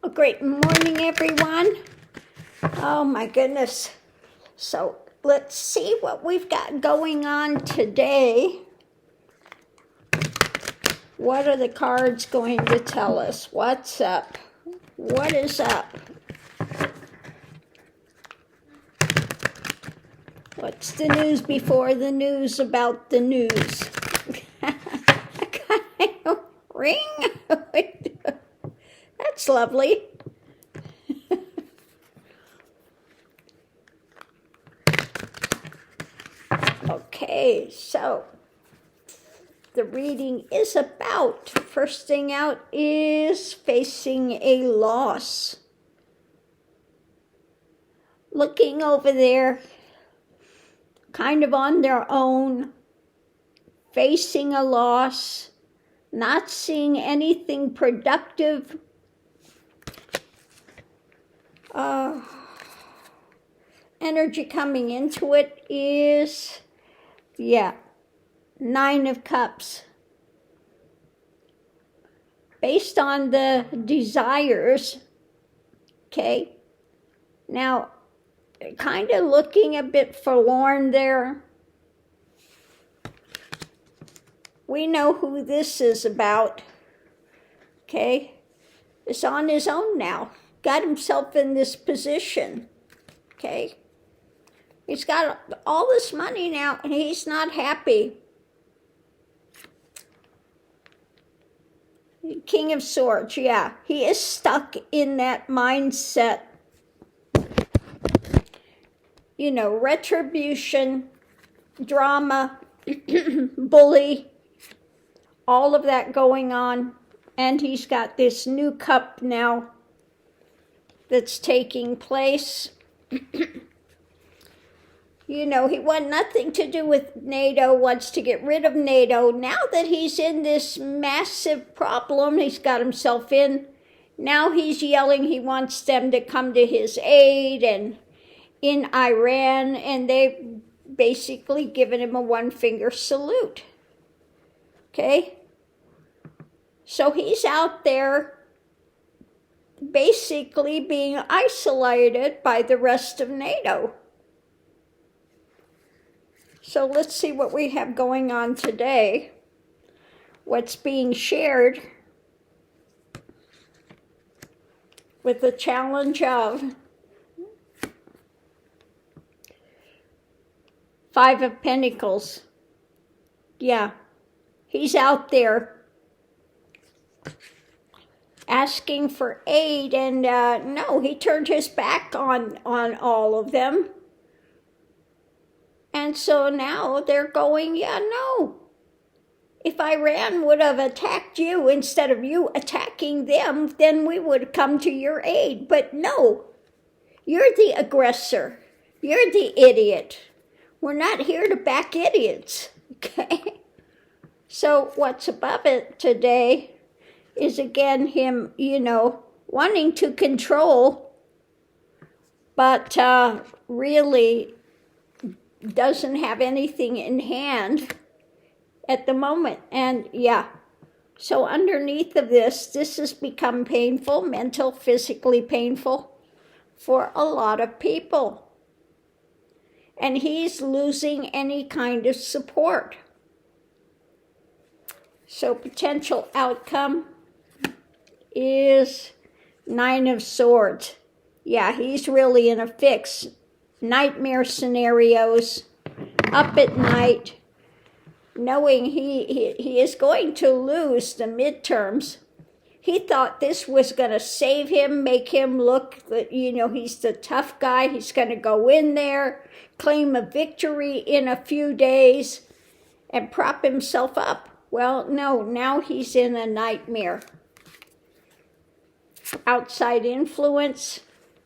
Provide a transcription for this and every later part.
Well, great morning, everyone. Oh my goodness. So let's see what we've got going on today. What are the cards going to tell us? What's up? What is up? What's the news before the news about the news? Ring. That's lovely. Okay, so the reading is about, first thing out is facing a loss. Looking over there, kind of on their own, facing a loss, not seeing anything productive. Energy coming into it is, 9 of Cups. Based on the desires, okay? Now, kind of looking a bit forlorn there. We know who this is about, okay? Is on his own now. Got himself in this position, okay? He's got all this money now, and he's not happy. King of Swords, yeah. He is stuck in that mindset. You know, retribution, drama, bully, all of that going on. And he's got this new cup now that's taking place. You know, he wanted nothing to do with NATO, wants to get rid of NATO. Now that he's in this massive problem he's got himself in, now he's yelling he wants them to come to his aid and in Iran, and they've basically given him a one-finger salute. Okay? So he's out there basically being isolated by the rest of NATO. So let's see what we have going on today. What's being shared with the challenge of 5 of Pentacles. Yeah, he's out there asking for aid, and no, he turned his back on all of them. And so now they're going, no. If Iran would have attacked you instead of you attacking them, then we would come to your aid. But no, you're the aggressor. You're the idiot. We're not here to back idiots, okay? So what's above it today is, again, him, wanting to control, but really doesn't have anything in hand at the moment. And so underneath of this has become painful, mental, physically painful for a lot of people. And he's losing any kind of support. So potential outcome is 9 of Swords. Yeah, he's really in a fix. Nightmare scenarios, up at night, knowing he is going to lose the midterms. He thought this was going to save him, make him look that, he's the tough guy. He's going to go in there, claim a victory in a few days, and prop himself up. Well, no, now he's in a nightmare. Outside influence,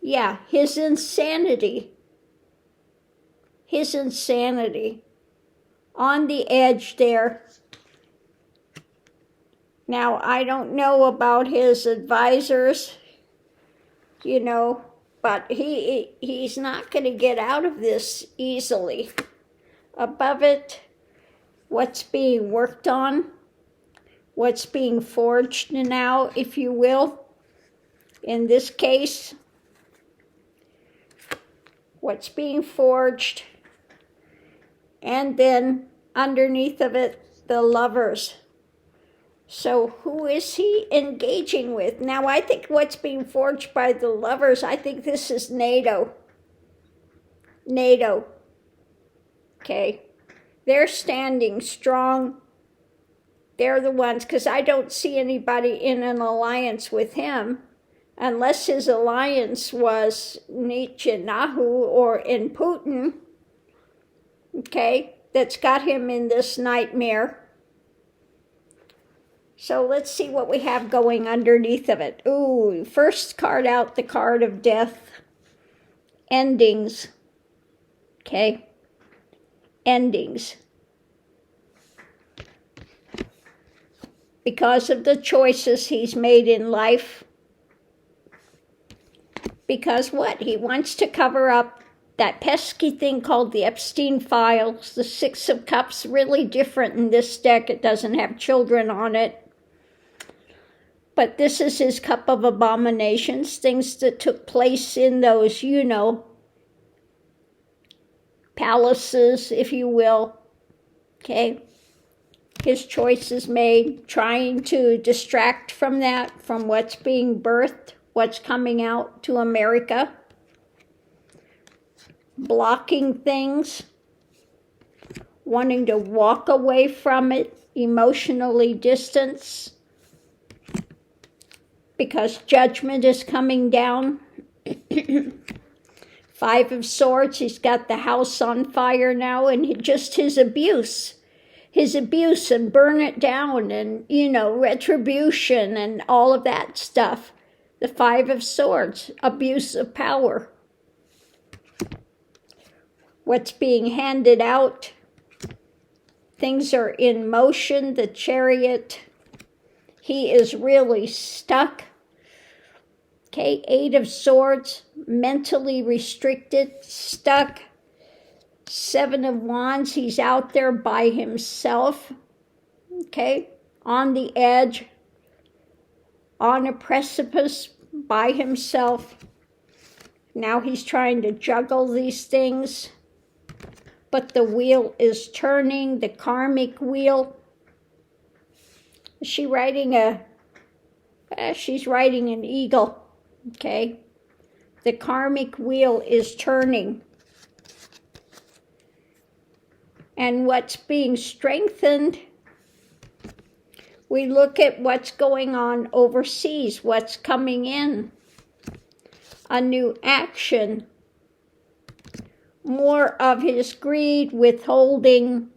his insanity. His insanity. On the edge there. Now, I don't know about his advisors, but he's not going to get out of this easily. Above it, what's being worked on, what's being forged now, if you will. In this case, what's being forged, and then underneath of it, the Lovers. So who is he engaging with? Now, I think what's being forged by the Lovers, I think this is NATO. NATO. Okay. They're standing strong. They're the ones, because I don't see anybody in an alliance with him, unless his alliance was Netanyahu or in Putin, okay, that's got him in this nightmare. So let's see what we have going underneath of it. Ooh, first card out, the card of death. Endings. Okay. Endings. Because of the choices he's made in life. Because what? He wants to cover up that pesky thing called the Epstein files. The Six of Cups, really different in this deck. It doesn't have children on it. But this is his cup of abominations, things that took place in those, you know, palaces, if you will. Okay? His choices made, trying to distract from that, from what's being birthed, what's coming out to America. Blocking things, wanting to walk away from it, emotionally distance. Because judgment is coming down. Five of Swords, he's got the house on fire now, and just his abuse and burn it down, and, you know, retribution and all of that stuff. The Five of Swords, abuse of power. What's being handed out, things are in motion, the Chariot. He is really stuck. Okay, Eight of Swords, mentally restricted, stuck. Seven of Wands, he's out there by himself. Okay, on the edge, on a precipice, by himself. Now he's trying to juggle these things. But the wheel is turning, the karmic wheel. Is she riding she's riding an eagle, okay? The karmic wheel is turning. And what's being strengthened, we look at what's going on overseas, what's coming in. A new action. More of his greed, withholding,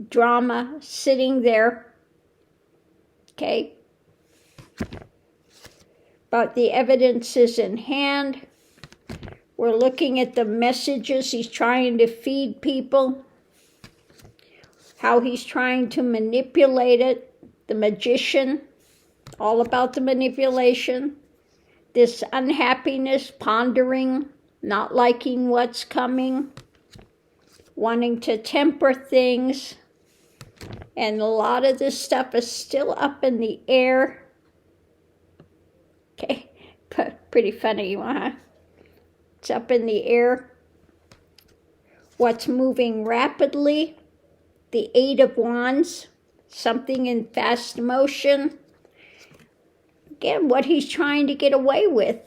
drama, sitting there. Okay? But the evidence is in hand. We're looking at the messages he's trying to feed people. How he's trying to manipulate it. The Magician, all about the manipulation. This unhappiness, pondering, not liking what's coming, wanting to temper things. And a lot of this stuff is still up in the air. Okay, pretty funny, huh? It's up in the air. What's moving rapidly? The Eight of Wands, something in fast motion. Again, what he's trying to get away with.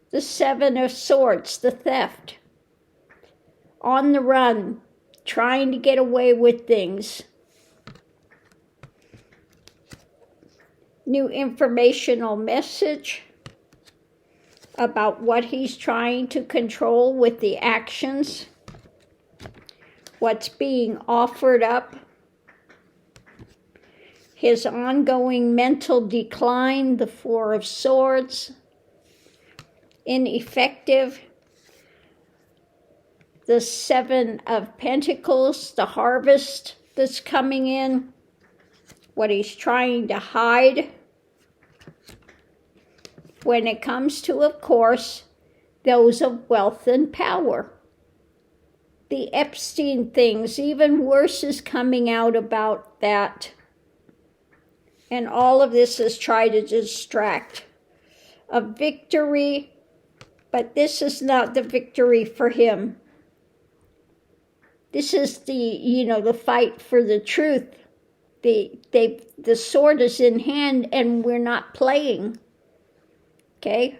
The Seven of Swords, the theft. On the run, trying to get away with things. New informational message about what he's trying to control with the actions. What's being offered up. His ongoing mental decline, the Four of Swords. Ineffective. The Seven of Pentacles, the harvest that's coming in. What he's trying to hide. When it comes to, of course, those of wealth and power. The Epstein things, even worse is coming out about that. And all of this is trying to distract a victory, but this is not the victory for him. This is the fight for the truth. The sword is in hand and we're not playing. Okay?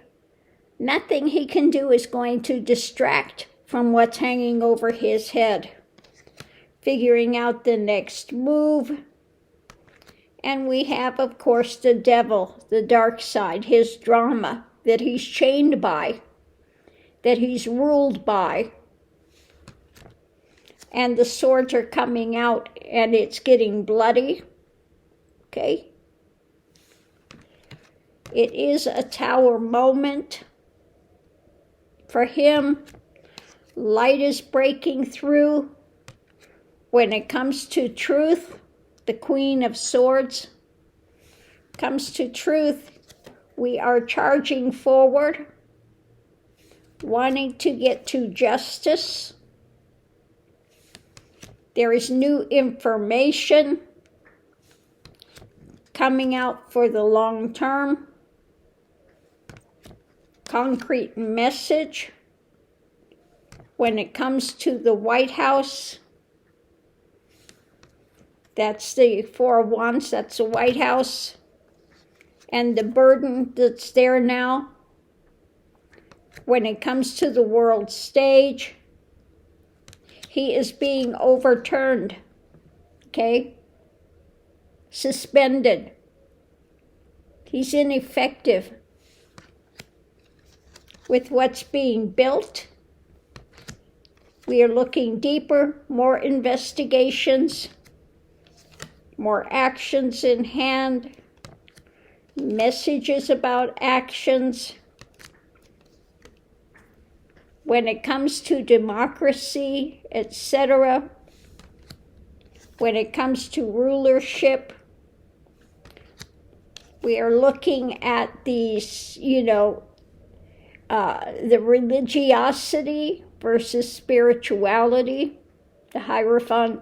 Nothing he can do is going to distract from what's hanging over his head. Figuring out the next move. And we have, of course, the devil, the dark side, his drama that he's chained by, that he's ruled by. And the swords are coming out and it's getting bloody. Okay? It is a tower moment. For him, light is breaking through. When it comes to truth, the Queen of Swords comes to truth, we are charging forward, wanting to get to justice. There is new information coming out for the long term. Concrete message. When it comes to the White House, that's the Four of Wands, that's the White House. And the burden that's there now. When it comes to the world stage, he is being overturned, okay? Suspended. He's ineffective with what's being built. We are looking deeper, more investigations, more actions in hand, messages about actions. When it comes to democracy, etc., when it comes to rulership, we are looking at these, the religiosity versus spirituality, the Hierophant,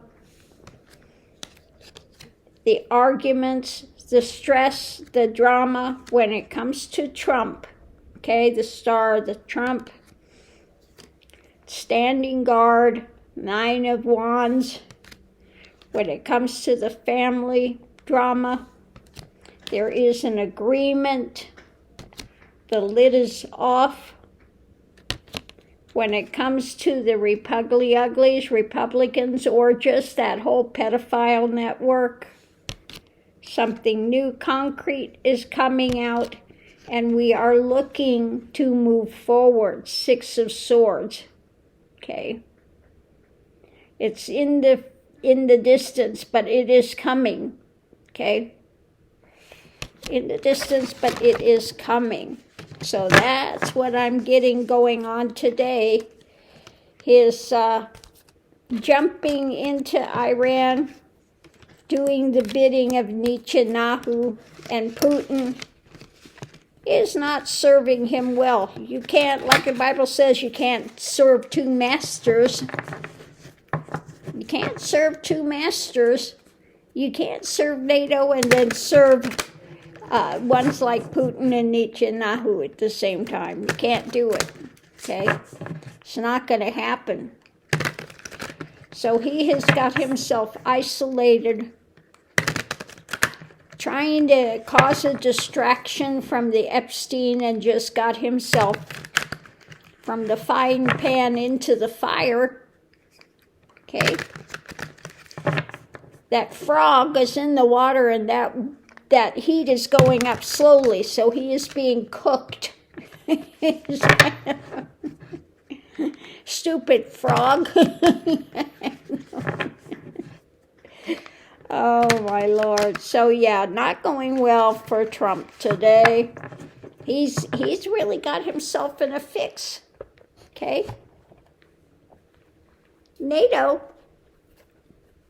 the arguments, the stress, the drama when it comes to Trump, okay, the star, the Trump, standing guard, Nine of Wands. When it comes to the family drama, there is an agreement. The lid is off. When it comes to the Uglies, Republicans, or just that whole pedophile network, something new, concrete is coming out, and we are looking to move forward. Six of Swords. Okay, it's in the distance, but it is coming. Okay, in the distance, but it is coming. So that's what I'm getting going on today. His jumping into Iran, doing the bidding of Netanyahu and Putin, is not serving him well. You can't, like the Bible says, you can't serve two masters. You can't serve two masters. You can't serve NATO and then serve ones like Putin and Netanyahu at the same time. You can't do it, okay? It's not going to happen. So he has got himself isolated, trying to cause a distraction from the Epstein, and just got himself from the frying pan into the fire. Okay? That frog is in the water, and that heat is going up slowly, so he is being cooked. Stupid frog. Oh, my Lord. So, yeah, not going well for Trump today. He's really got himself in a fix. Okay? NATO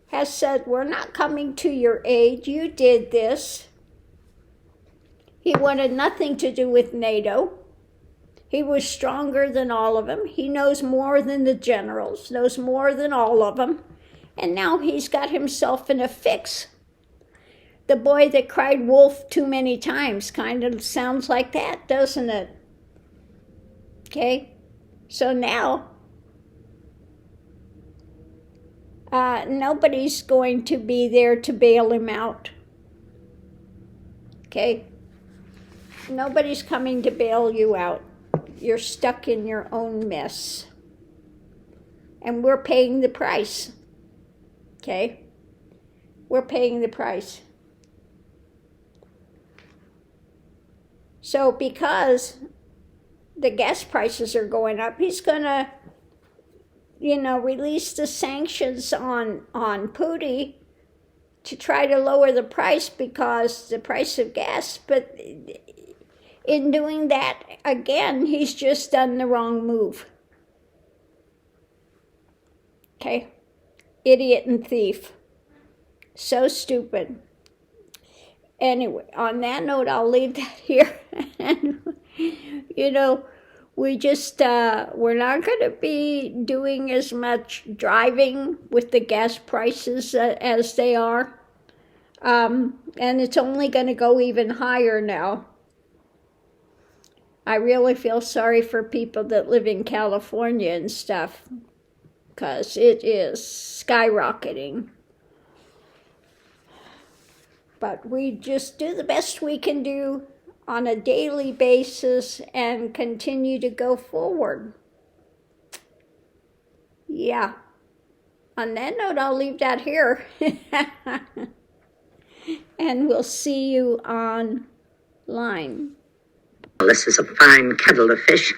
has said, we're not coming to your aid. You did this. He wanted nothing to do with NATO. He was stronger than all of them. He knows more than the generals, knows more than all of them. And now he's got himself in a fix. The boy that cried wolf too many times kind of sounds like that, doesn't it? Okay, so now nobody's going to be there to bail him out. Okay, nobody's coming to bail you out. You're stuck in your own mess. And we're paying the price. Okay, we're paying the price. So because the gas prices are going up, he's going to, release the sanctions on Putin to try to lower the price because the price of gas. But in doing that, again, he's just done the wrong move. Okay? Idiot and thief. So stupid. Anyway, on that note, I'll leave that here. And, we just, we're not going to be doing as much driving with the gas prices as they are. And it's only going to go even higher now. I really feel sorry for people that live in California and stuff, because it is skyrocketing. But we just do the best we can do on a daily basis and continue to go forward. Yeah. On that note, I'll leave that here. And we'll see you online. This is a fine kettle of fish.